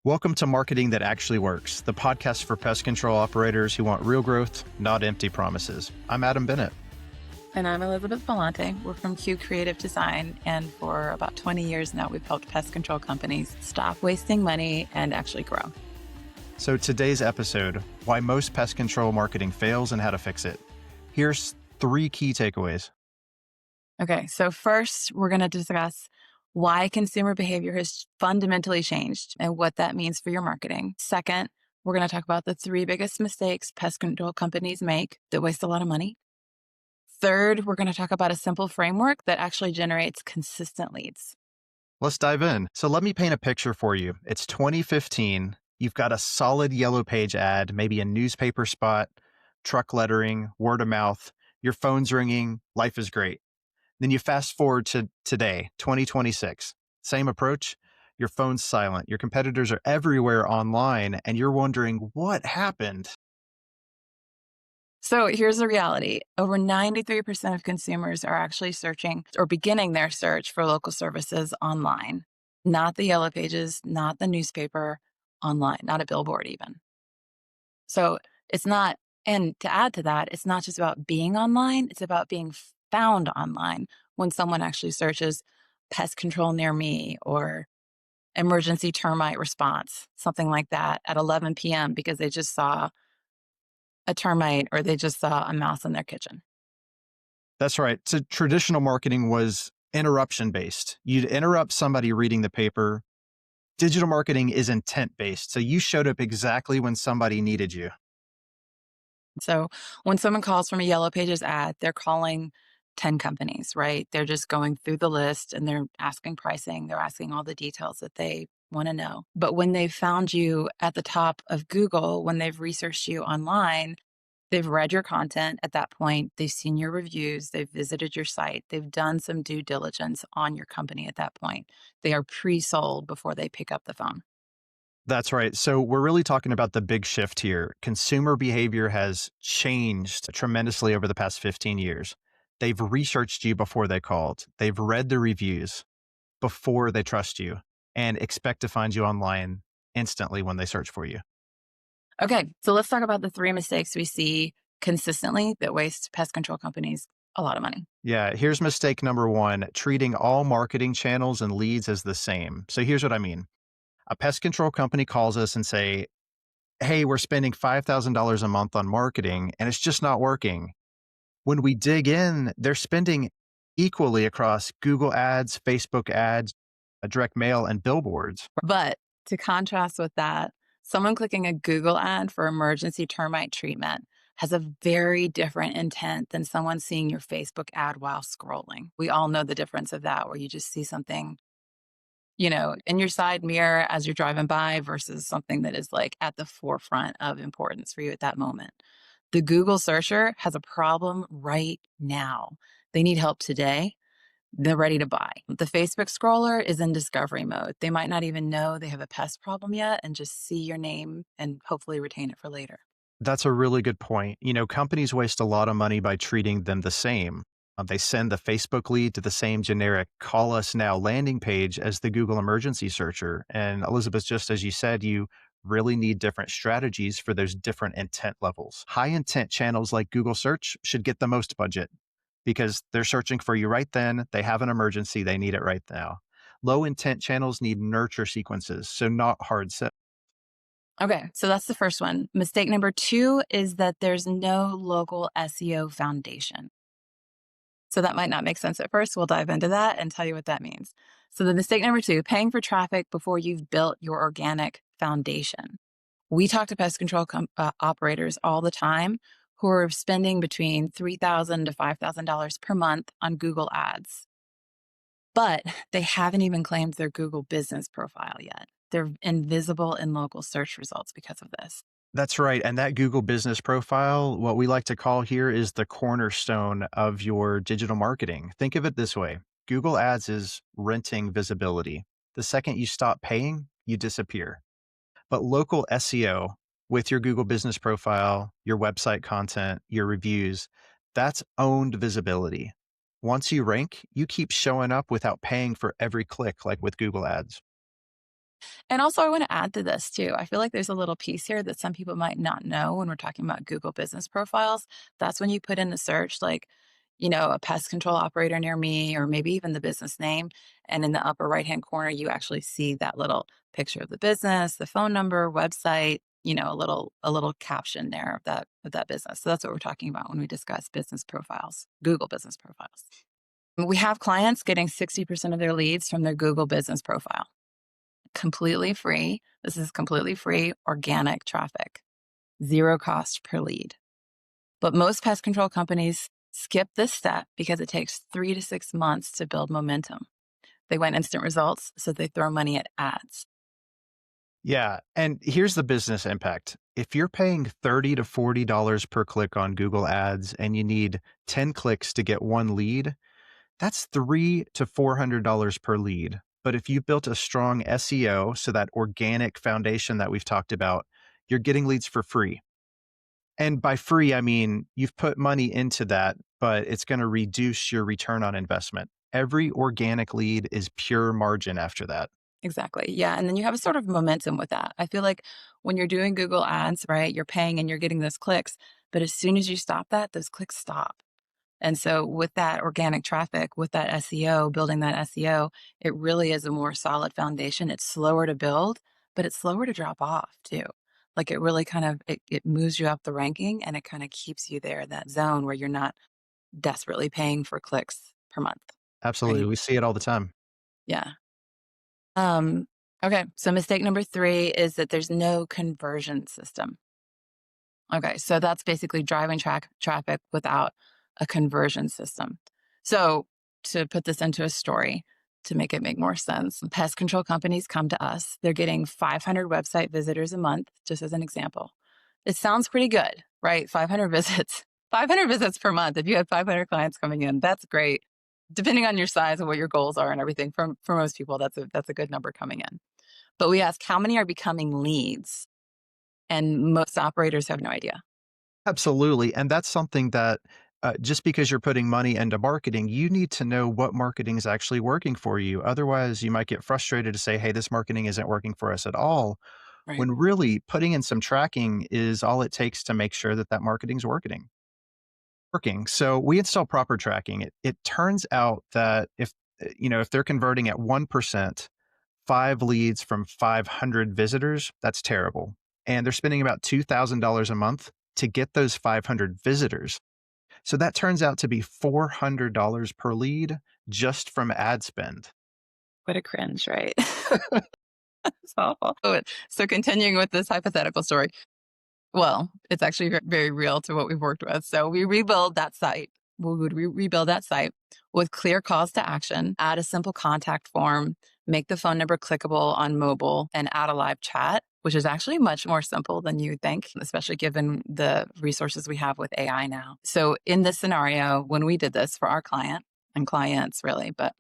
Welcome to Marketing That Actually Works, the podcast for pest control operators who want real growth, not empty promises. I'm Adam Bennett. And I'm Elisabeth Pallante. We're from Q Creative Design. And for about 20 years now, we've helped pest control companies stop wasting money and actually grow. So today's episode, why most pest control marketing fails and how to fix it. Here's 3 key takeaways. Okay, so first, we're going to discuss why consumer behavior has fundamentally changed and what that means for your marketing. Second, we're going to talk about the 3 biggest mistakes pest control companies make that waste a lot of money. Third, we're going to talk about a simple framework that actually generates consistent leads. Let's dive in. So let me paint a picture for you. It's 2015. You've got a solid yellow page ad, maybe a newspaper spot, truck lettering, word of mouth. Your phone's ringing. Life is great. Then you fast forward to today, 2026. Same approach. Your phone's silent. Your competitors are everywhere online, and you're wondering what happened. So here's the reality. Over 93% of consumers are actually searching or beginning their search for local services online, not the yellow pages, not the newspaper, online, not a billboard even. So it's not, and to add to that, it's not just about being online, it's about being found online when someone actually searches pest control near me or emergency termite response, something like that at 11 p.m. because they just saw a termite or they just saw a mouse in their kitchen. That's right. So traditional marketing was interruption based. You'd interrupt somebody reading the paper. Digital marketing is intent based. So you showed up exactly when somebody needed you. So when someone calls from a Yellow Pages ad, they're calling 10 companies, right? They're just going through the list and they're asking pricing. They're asking all the details that they want to know. But when they've found you at the top of Google, when they've researched you online, they've read your content at that point. They've seen your reviews. They've visited your site. They've done some due diligence on your company at that point. They are pre-sold before they pick up the phone. That's right. So we're really talking about the big shift here. Consumer behavior has changed tremendously over the past 15 years. They've researched you before they called. They've read the reviews before they trust you and expect to find you online instantly when they search for you. Okay, so let's talk about the 3 mistakes we see consistently that waste pest control companies a lot of money. Yeah, here's mistake number 1, treating all marketing channels and leads as the same. So here's what I mean. A pest control company calls us and say, hey, we're spending $5,000 a month on marketing and it's just not working. When we dig in, they're spending equally across Google ads, Facebook ads, direct mail, and billboards. But to contrast with that, someone clicking a Google ad for emergency termite treatment has a very different intent than someone seeing your Facebook ad while scrolling. We all know the difference of that, where you just see something, in your side mirror as you're driving by versus something that is like at the forefront of importance for you at that moment. The Google searcher has a problem right now. They need help today. They're ready to buy. The Facebook scroller is in discovery mode. They might not even know they have a pest problem yet and just see your name and hopefully retain it for later. That's a really good point. Companies waste a lot of money by treating them the same. They send the Facebook lead to the same generic call us now landing page as the Google emergency searcher. And Elizabeth, just as you said, you really need different strategies for those different intent levels. High intent channels like Google search should get the most budget because they're searching for you right then. They have an emergency. They need it right now. Low intent channels need nurture sequences, so not hard sell. Okay, so that's the first one. Mistake number 2 is that there's no local SEO foundation. So that might not make sense at first. We'll dive into that and tell you what that means. So the mistake number 2, paying for traffic before you've built your organic foundation. We talk to pest control operators all the time who are spending between $3,000 to $5,000 per month on Google ads. But they haven't even claimed their Google business profile yet. They're invisible in local search results because of this. That's right. And that Google business profile, what we like to call here is the cornerstone of your digital marketing. Think of it this way. Google Ads is renting visibility. The second you stop paying, you disappear. But local SEO with your Google business profile, your website content, your reviews, that's owned visibility. Once you rank, you keep showing up without paying for every click like with Google Ads. And also, I want to add to this too. I feel like there's a little piece here that some people might not know when we're talking about Google business profiles. That's when you put in the search, like, a pest control operator near me, or maybe even the business name. And in the upper right hand corner, you actually see that little picture of the business, the phone number, website, a little caption there of that business. So that's what we're talking about when we discuss business profiles, Google business profiles. We have clients getting 60% of their leads from their Google business profile, completely free. This is completely free organic traffic, zero cost per lead. But most pest control companies skip this step because it takes 3 to 6 months to build momentum. They want instant results, so they throw money at ads. Yeah, and here's the business impact. If you're paying $30 to $40 per click on Google Ads and you need 10 clicks to get one lead, that's $300 to $400 per lead. But if you've built a strong SEO, so that organic foundation that we've talked about, you're getting leads for free. And by free, I mean you've put money into that, but it's going to reduce your return on investment. Every organic lead is pure margin after that. Exactly. Yeah. And then you have a sort of momentum with that. I feel like when you're doing Google ads, right, you're paying and you're getting those clicks. But as soon as you stop that, those clicks stop. And so with that organic traffic, with that SEO, building that SEO, it really is a more solid foundation. It's slower to build, but it's slower to drop off too. Like it really kind of it moves you up the ranking, and it kind of keeps you there, that zone where you're not desperately paying for clicks per month. Absolutely. Right. We see it all the time. Yeah. Um, okay. So mistake number 3 is that there's no conversion system. Okay, so that's basically driving traffic without a conversion system. So, to put this into a story, to make it make more sense, pest control companies come to us. They're getting 500 website visitors a month, just as an example. It sounds pretty good, right? 500 visits, 500 visits per month. If you had 500 clients coming in, that's great. Depending on your size and what your goals are and everything, for most people, that's a good number coming in. But we ask how many are becoming leads, and most operators have no idea. Absolutely. And that's something that just because you're putting money into marketing, you need to know what marketing is actually working for you. Otherwise, you might get frustrated to say, hey, this marketing isn't working for us at all. Right. When really putting in some tracking is all it takes to make sure that that marketing's working. So we install proper tracking. It turns out that if they're converting at 1%, 5 leads from 500 visitors, that's terrible. And they're spending about $2,000 a month to get those 500 visitors. So that turns out to be $400 per lead just from ad spend. What a cringe, right? It's awful. So continuing with this hypothetical story. Well, it's actually very real to what we've worked with. So we rebuild that site. We would rebuild that site with clear calls to action, add a simple contact form, make the phone number clickable on mobile, and add a live chat, which is actually much more simple than you would think, especially given the resources we have with AI now. So in this scenario, when we did this for our client and clients really, but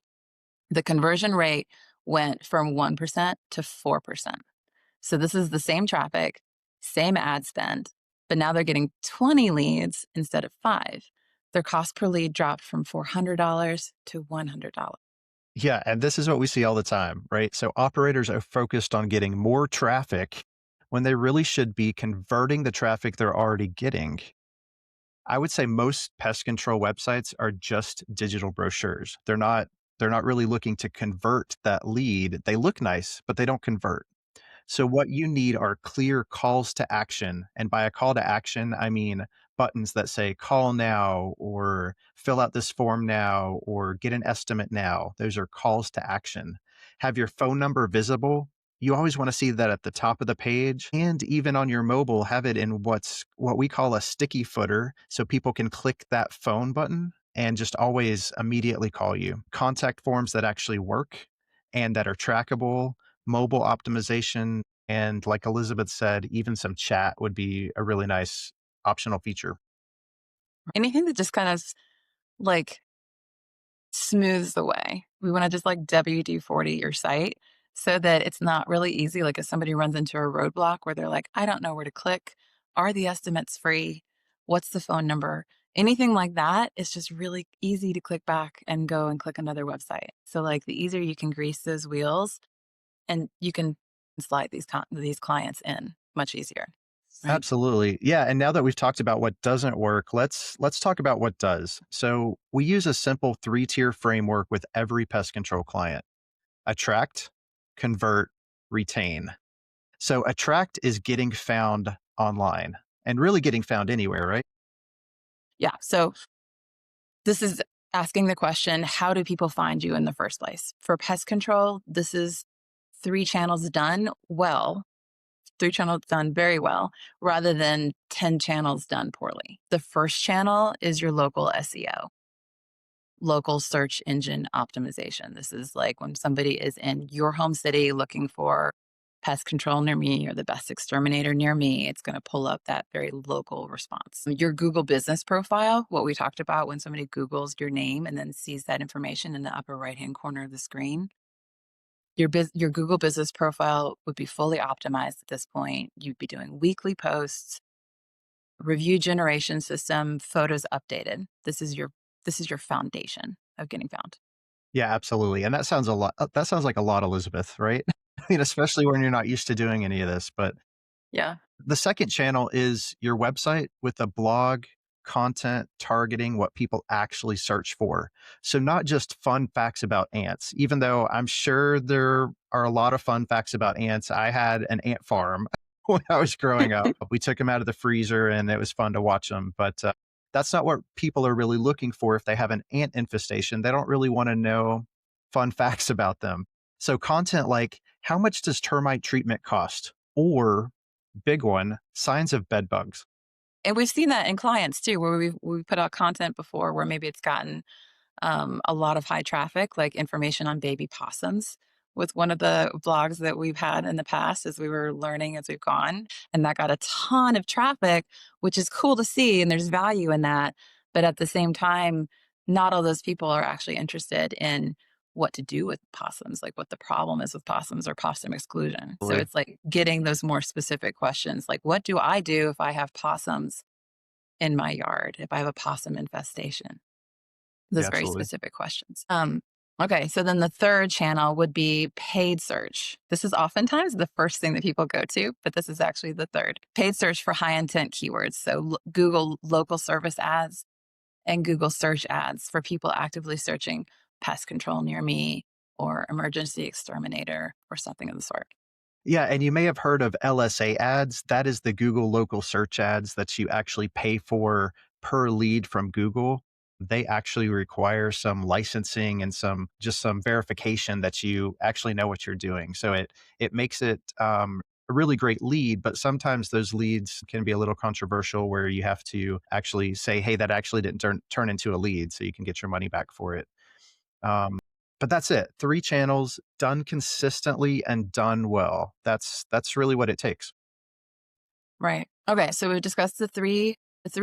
the conversion rate went from 1% to 4%. So this is the same traffic, same ad spend, but now they're getting 20 leads instead of 5. Their cost per lead dropped from $400 to $100. Yeah, and this is what we see all the time, right? So operators are focused on getting more traffic when they really should be converting the traffic they're already getting. I would say most pest control websites are just digital brochures. They're not really looking to convert that lead. They look nice, but they don't convert. So what you need are clear calls to action. And by a call to action, I mean buttons that say call now or fill out this form now or get an estimate now. Those are calls to action. Have your phone number visible. You always want to see that at the top of the page, and even on your mobile, have it in what we call a sticky footer so people can click that phone button and just always immediately call you. Contact forms that actually work and that are trackable, mobile optimization, and like Elizabeth said, even some chat would be a really nice optional feature. Anything that just kind of like smooths the way. We want to just like WD-40 your site so that it's not really easy. Like if somebody runs into a roadblock where they're like, I don't know where to click. Are the estimates free? What's the phone number? Anything like that, it's just really easy to click back and go and click another website. So like the easier you can grease those wheels, and you can slide these clients in much easier, right? Absolutely. Yeah, and now that we've talked about what doesn't work, let's talk about what does. So, we use a simple 3-tier framework with every pest control client. Attract, convert, retain. So, attract is getting found online and really getting found anywhere, right? Yeah. So this is asking the question, how do people find you in the first place? For pest control, this is three channels done well, three channels done very well, rather than 10 channels done poorly. The first channel is your local SEO, local search engine optimization. This is like when somebody is in your home city looking for pest control near me or the best exterminator near me, it's going to pull up that very local response. Your Google business profile, what we talked about when somebody Googles your name and then sees that information in the upper right hand corner of the screen. Your Google business profile would be fully optimized at this point. You'd be doing weekly posts, review generation system, photos updated. This is your foundation of getting found. Yeah, absolutely. And that sounds like a lot, Elizabeth, right? I mean, especially when you're not used to doing any of this, but Yeah. the second channel is your website with a blog, content targeting what people actually search for. So, not just fun facts about ants, even though I'm sure there are a lot of fun facts about ants. I had an ant farm when I was growing up. We took them out of the freezer and it was fun to watch them. But that's not what people are really looking for if they have an ant infestation. They don't really want to know fun facts about them. So, content like how much does termite treatment cost? Or big one, signs of bed bugs. And we've seen that in clients too, where we've put out content before where maybe it's gotten a lot of high traffic, like information on baby possums with one of the blogs that we've had in the past as we were learning as we've gone. And that got a ton of traffic, which is cool to see. And there's value in that. But at the same time, not all those people are actually interested in what to do with possums, like what the problem is with possums or possum exclusion. So Absolutely. it's like getting those more specific questions like, what do I do if I have possums in my yard, if I have a possum infestation? Yeah, Those very absolutely. specific questions. Okay, so then the third channel would be paid search. This is oftentimes the first thing that people go to, but this is actually the third. Paid search for high intent keywords. So Google local service ads and Google search ads for people actively searching pest control near me or emergency exterminator or something of the sort. Yeah, and you may have heard of LSA ads. That is the Google local search ads that you actually pay for per lead from Google. They actually require some licensing and some verification that you actually know what you're doing. So it makes it a really great lead, but sometimes those leads can be a little controversial where you have to actually say, "Hey, that actually didn't turn into a lead," so you can get your money back for it. Um, but that's it. 3 channels done consistently and done well. That's really what it takes. Right. Okay. So we've discussed the three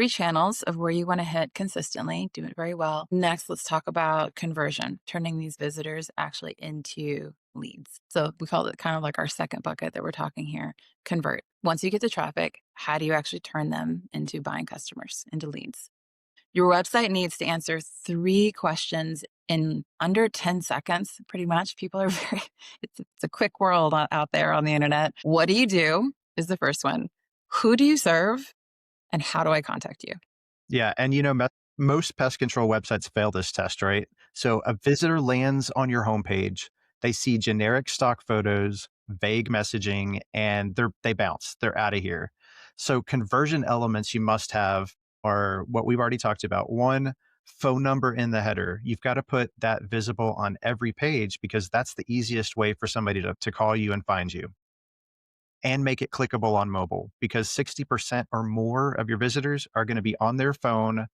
channels of where you want to hit consistently, do it very well. Next, let's talk about conversion, turning these visitors actually into leads. So we call it kind of like our second bucket that we're talking here. Convert. Once you get the traffic, how do you actually turn them into buying customers, into leads? Your website needs to answer three questions in under 10 seconds, pretty much. People are very, it's a quick world out there on the internet. What do you do is the first one. Who do you serve? And how do I contact you? Yeah, and most pest control websites fail this test, right? So a visitor lands on your homepage, they see generic stock photos, vague messaging, and they bounce. They're out of here. So conversion elements you must have are what we've already talked about. One, phone number in the header. You've got to put that visible on every page because that's the easiest way for somebody to call you and find you. And make it clickable on mobile because 60% or more of your visitors are going to be on their phone,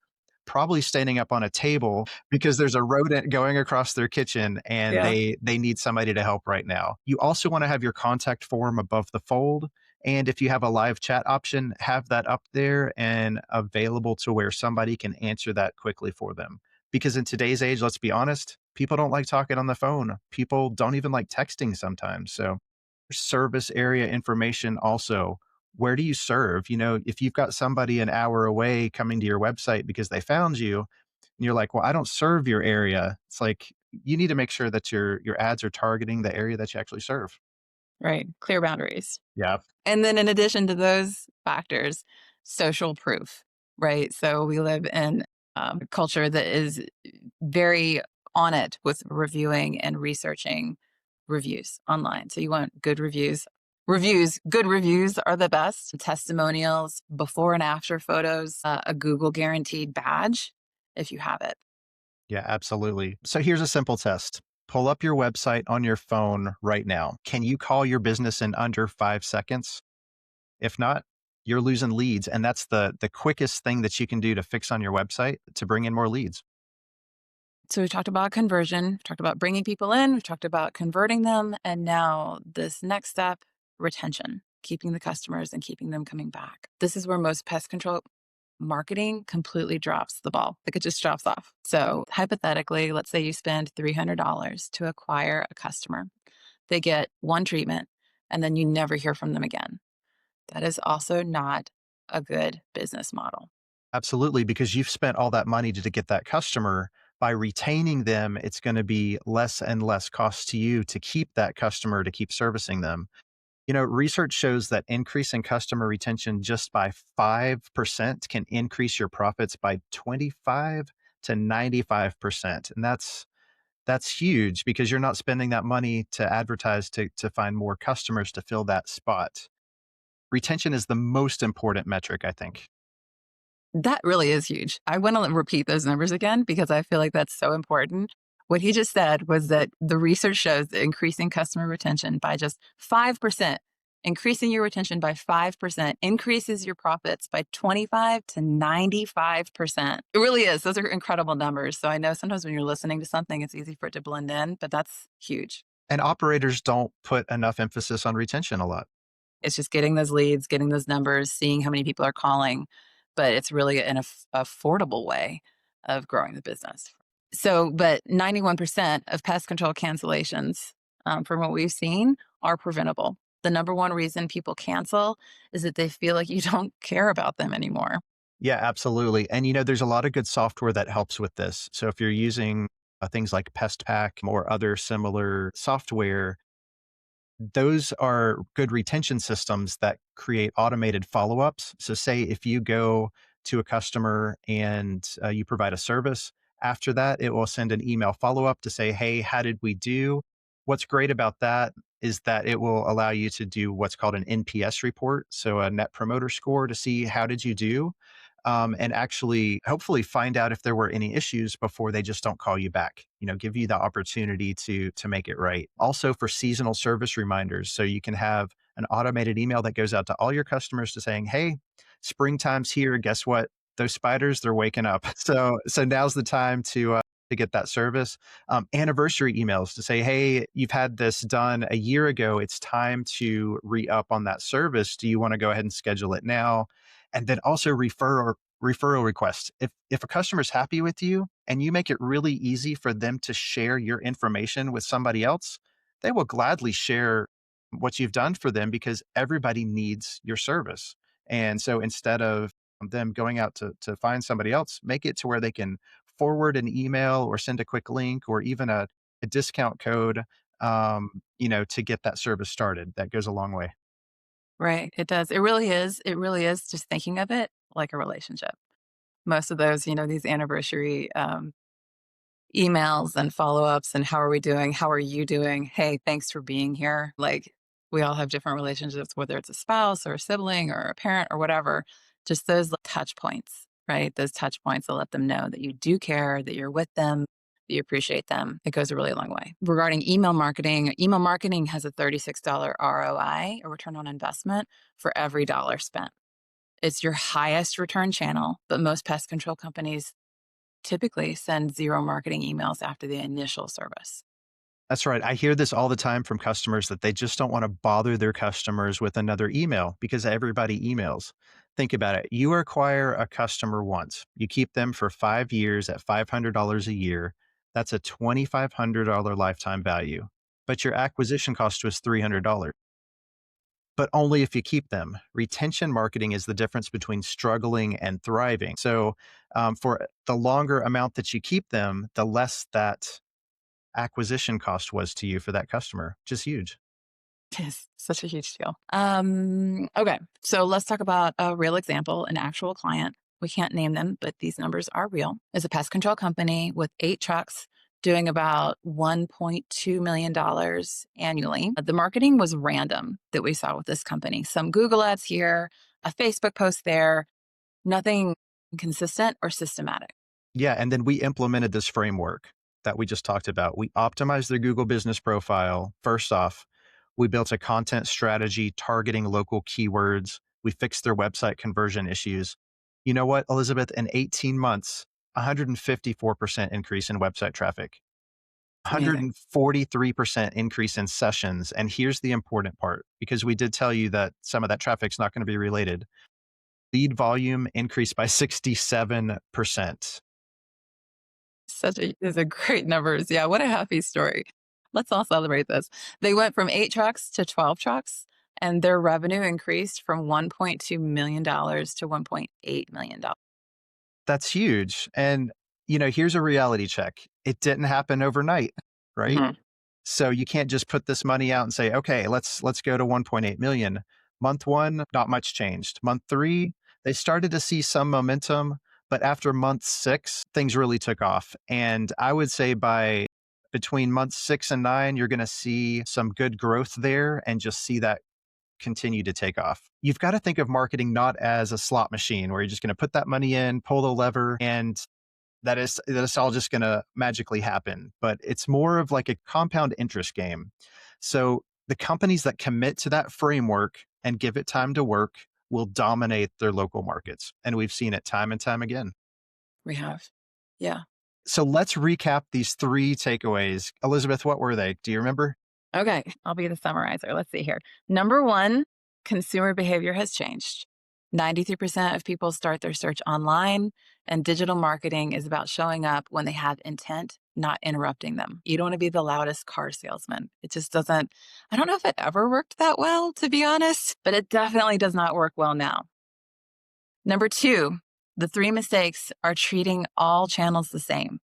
probably standing up on a table because there's a rodent going across their kitchen and Yeah. they need somebody to help right now. You also want to have your contact form above the fold. And if you have a live chat option, have that up there and available to where somebody can answer that quickly for them. Because in today's age, let's be honest, people don't like talking on the phone. People don't even like texting sometimes. So service area information also. Where do you serve? If you've got somebody an hour away coming to your website because they found you, and you're like, well, I don't serve your area. It's like you need to make sure that your ads are targeting the area that you actually serve. right? Clear boundaries. Yeah. And then in addition to those factors, social proof, right? So we live in a culture that is very on it with reviewing and researching reviews online. So you want good reviews. Good reviews are the best. Testimonials, before and after photos, a Google guaranteed badge if you have it. Yeah, absolutely. So here's a simple test. Pull up your website on your phone right now. Can you call your business in under 5 seconds? If not, you're losing leads. And that's the quickest thing that you can do to fix on your website to bring in more leads. So we talked about conversion, we talked about bringing people in, we talked about converting them, and now this next step, retention, keeping the customers and keeping them coming back. This is where most pest control marketing completely drops the ball. Like it just drops off. So hypothetically, let's say you spend $300 to acquire a customer. They get one treatment and then you never hear from them again. That is also not a good business model. Absolutely, because you've spent all that money to get that customer. By retaining them, it's going to be less and less cost to you to keep that customer, to keep servicing them. Research shows that increasing customer retention just by 5% can increase your profits by 25 to 95%. And that's huge because you're not spending that money to advertise to find more customers to fill that spot. Retention is the most important metric, I think. That really is huge. I wanna repeat those numbers again because I feel like that's so important. What he just said was that the research shows that increasing customer retention by just 5%, increasing your retention by 5% increases your profits by 25 to 95%. It really is. Those are incredible numbers. So I know sometimes when you're listening to something, it's easy for it to blend in, but that's huge. And operators don't put enough emphasis on retention a lot. It's just getting those leads, getting those numbers, seeing how many people are calling, but it's really an affordable way of growing the business. So, but 91% of pest control cancellations, from what we've seen, are preventable. The number one reason people cancel is that they feel like you don't care about them anymore. Yeah, absolutely. And there's a lot of good software that helps with this. So if you're using things like Pest or other similar software, those are good retention systems that create automated follow ups. So, say if you go to a customer and you provide a service, after that, it will send an email follow up to say, hey, how did we do? What's great about that is that it will allow you to do what's called an NPS report. So, a net promoter score to see how did you do, and actually hopefully find out if there were any issues before they just don't call you back. Give you the opportunity to make it right. Also for seasonal service reminders, so you can have an automated email that goes out to all your customers to saying, hey, springtime's here, guess what, those spiders, they're waking up. So now's the time to get that service. Anniversary emails to say, hey, you've had this done a year ago, it's time to re-up on that service, do you want to go ahead and schedule it now? And then also referral requests. If a customer's happy with you and you make it really easy for them to share your information with somebody else, they will gladly share what you've done for them because everybody needs your service. And so instead of them going out to find somebody else, make it to where they can forward an email or send a quick link or even a discount code, to get that service started. That goes a long way. Right. It does. It really is. It really is just thinking of it like a relationship. Most of those, these anniversary emails and follow-ups and how are we doing? How are you doing? Hey, thanks for being here. Like we all have different relationships, whether it's a spouse or a sibling or a parent or whatever. Just those touch points, right? Those touch points that let them know that you do care, that you're with them, that you appreciate them. It goes a really long way. Regarding email marketing has a $36 ROI, a return on investment, for every dollar spent. It's your highest return channel, but most pest control companies typically send zero marketing emails after the initial service. That's right. I hear this all the time from customers that they just don't want to bother their customers with another email because everybody emails. Think about it. You acquire a customer once, you keep them for 5 years at $500 a year. That's a $2,500 lifetime value. But your acquisition cost was $300, but only if you keep them. Retention marketing is the difference between struggling and thriving. So, for the longer amount that you keep them, the less that acquisition cost was to you for that customer, which is huge. It's such a huge deal. Okay, so let's talk about a real example, an actual client. We can't name them, but these numbers are real. Is a pest control company with 8 trucks doing about $1.2 million annually. The marketing was random that we saw with this company. Some Google ads here, a Facebook post there, nothing consistent or systematic. Yeah, and then we implemented this framework that we just talked about. We optimized their Google business profile. First off, we built a content strategy targeting local keywords. We fixed their website conversion issues. You know what, Elizabeth? In 18 months, 154% increase in website traffic, It's amazing. 143% increase in sessions. And here's the important part, because we did tell you that some of that traffic's not going to be related. Lead volume increased by 67%. Such a is a great numbers. Yeah, what a happy story. Let's all celebrate this. They went from 8 trucks to 12 trucks, and their revenue increased from $1.2 million to $1.8 million. That's huge. And, here's a reality check. It didn't happen overnight, right? Mhm. So you can't just put this money out and say, okay, let's go to 1.8 million. Month one, not much changed. Month three, they started to see some momentum, but after month six, things really took off. And I would say by between month 6 and 9, you're going to see some good growth there and just see that continue to take off. You've got to think of marketing not as a slot machine where you're just going to put that money in, pull the lever, and that is all just going to magically happen. But it's more of like a compound interest game. So the companies that commit to that framework and give it time to work will dominate their local markets. And we've seen it time and time again. We have. Yeah. So let's recap these three takeaways. Elizabeth, what were they? Do you remember? Okay, I'll be the summarizer. Let's see here. Number 1, consumer behavior has changed. 93% of people start their search online, and digital marketing is about showing up when they have intent, not interrupting them. You don't want to be the loudest car salesman. It just doesn't, I don't know if it ever worked that well, to be honest, but it definitely does not work well now. Number 2, the 3 mistakes are treating all channels the same.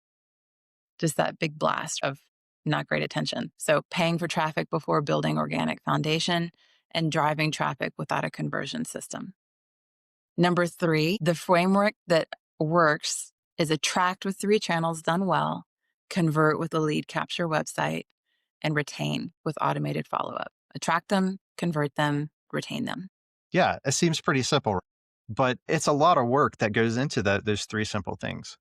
Just that big blast of not great attention. So paying for traffic before building organic foundation and driving traffic without a conversion system. Number 3, the framework that works is attract with 3 channels done well, convert with a lead capture website, and retain with automated follow-up. Attract them, convert them, retain them. Yeah, it seems pretty simple, but it's a lot of work that goes into those three simple things.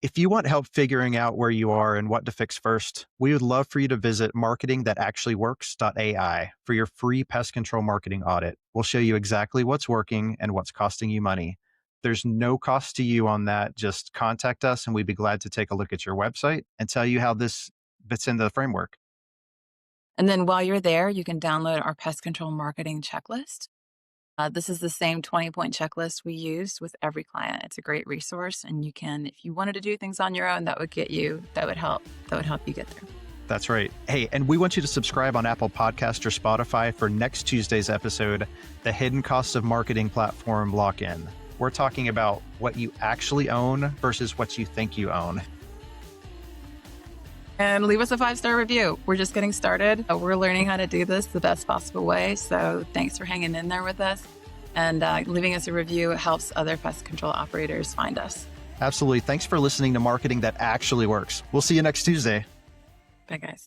If you want help figuring out where you are and what to fix first, we would love for you to visit marketingthatactuallyworks.ai for your free pest control marketing audit. We'll show you exactly what's working and what's costing you money. There's no cost to you on that. Just contact us and we'd be glad to take a look at your website and tell you how this fits into the framework. And then while you're there, you can download our pest control marketing checklist. This is the same 20-point checklist we used with every client. It's a great resource, and you can, if you wanted to do things on your own, that would help you get there. That's right. Hey, and we want you to subscribe on Apple Podcast or Spotify for next Tuesday's episode, The Hidden Costs of Marketing Platform Lock-In. We're talking about what you actually own versus what you think you own. And leave us a 5-star review. We're just getting started. We're learning how to do this the best possible way. So thanks for hanging in there with us. And leaving us a review helps other pest control operators find us. Absolutely. Thanks for listening to Marketing That Actually Works. We'll see you next Tuesday. Bye, guys.